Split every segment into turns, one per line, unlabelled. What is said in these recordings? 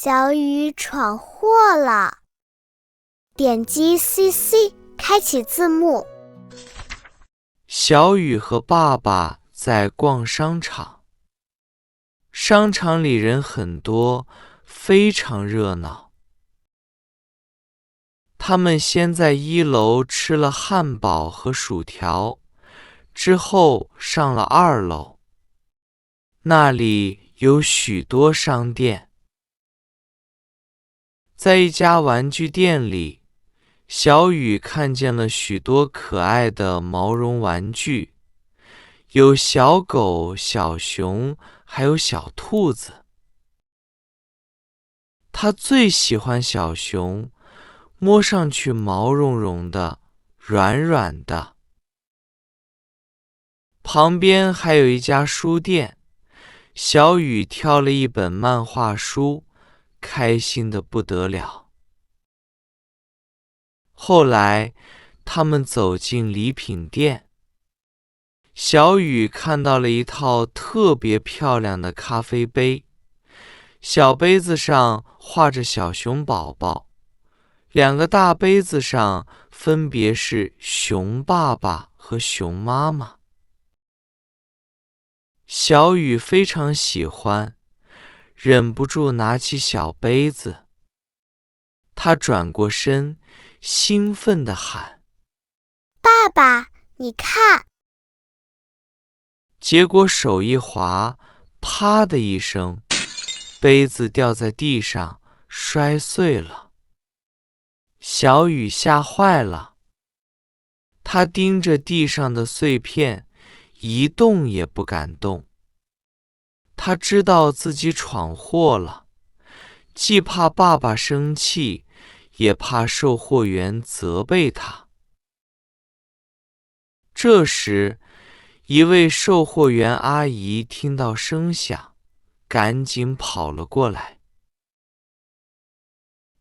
小雨闯祸了。点击 CC 开启字幕。
小雨和爸爸在逛商场，商场里人很多，非常热闹。他们先在1楼吃了汉堡和薯条，之后上了2楼，那里有许多商店。在一家玩具店里，小雨看见了许多可爱的毛绒玩具，有小狗、小熊，还有小兔子。他最喜欢小熊，摸上去毛茸茸的，软软的。旁边还有一家书店，小雨挑了一本漫画书，开心得不得了。后来，他们走进礼品店，小雨看到了一套特别漂亮的咖啡杯，小杯子上画着小熊宝宝，2个大杯子上分别是熊爸爸和熊妈妈。小雨非常喜欢，忍不住拿起小杯子。他转过身，兴奋地喊：
爸爸，你看！
结果手一滑，啪的一声，杯子掉在地上，摔碎了。小雨吓坏了，他盯着地上的碎片，一动也不敢动。他知道自己闯祸了，既怕爸爸生气，也怕售货员责备他。这时，一位售货员阿姨听到声响，赶紧跑了过来。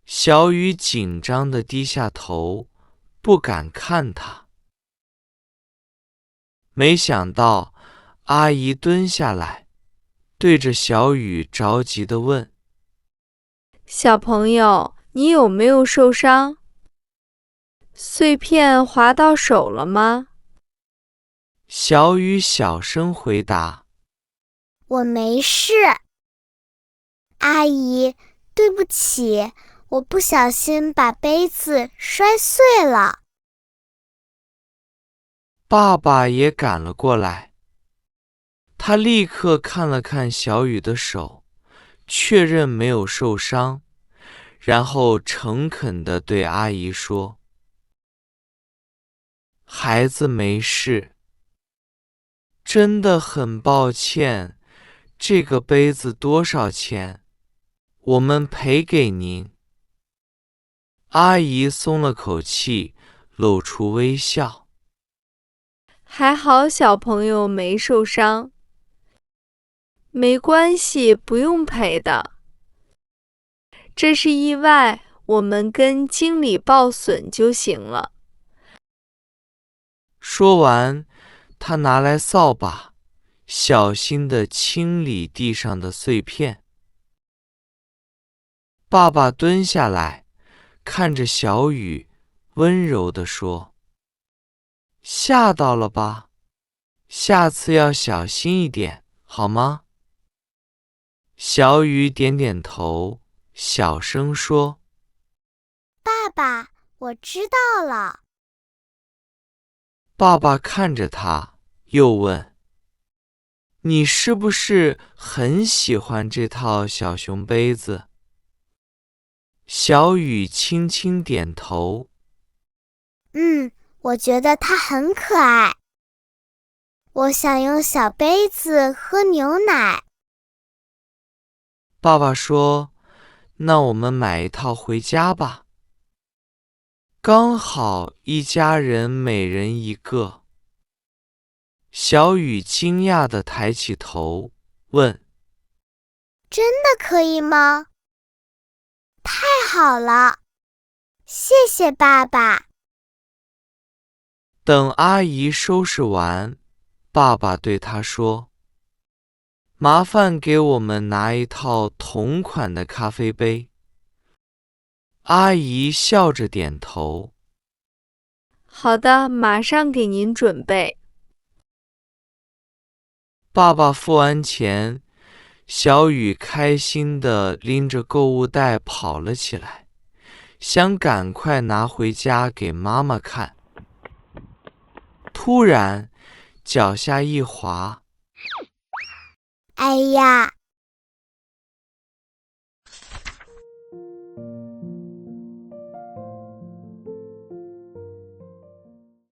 小雨紧张地低下头，不敢看她。没想到，阿姨蹲下来，对着小雨着急地问：
小朋友，你有没有受伤？碎片划到手了吗？
小雨小声回答：
我没事。阿姨，对不起，我不小心把杯子摔碎了。
爸爸也赶了过来，他立刻看了看小雨的手，确认没有受伤，然后诚恳地对阿姨说：孩子没事，真的很抱歉，这个杯子多少钱？我们赔给您。阿姨松了口气，露出微笑。
还好小朋友没受伤。没关系，不用赔的。这是意外，我们跟经理报损就行了。
说完，他拿来扫把，小心地清理地上的碎片。爸爸蹲下来，看着小雨，温柔地说：吓到了吧？下次要小心一点，好吗？小雨点点头，小声说：
爸爸，我知道了。
爸爸看着他，又问：你是不是很喜欢这套小熊杯子？小雨轻轻点头。
我觉得它很可爱。我想用小杯子喝牛奶。
爸爸说：那我们买一套回家吧。刚好一家人每人一个。小雨惊讶地抬起头，问：
真的可以吗？太好了，谢谢爸爸。
等阿姨收拾完，爸爸对她说：麻烦给我们拿一套同款的咖啡杯。阿姨笑着点头。
好的，马上给您准备。
爸爸付完钱，小雨开心地拎着购物袋跑了起来，想赶快拿回家给妈妈看。突然，脚下一滑，
哎呀，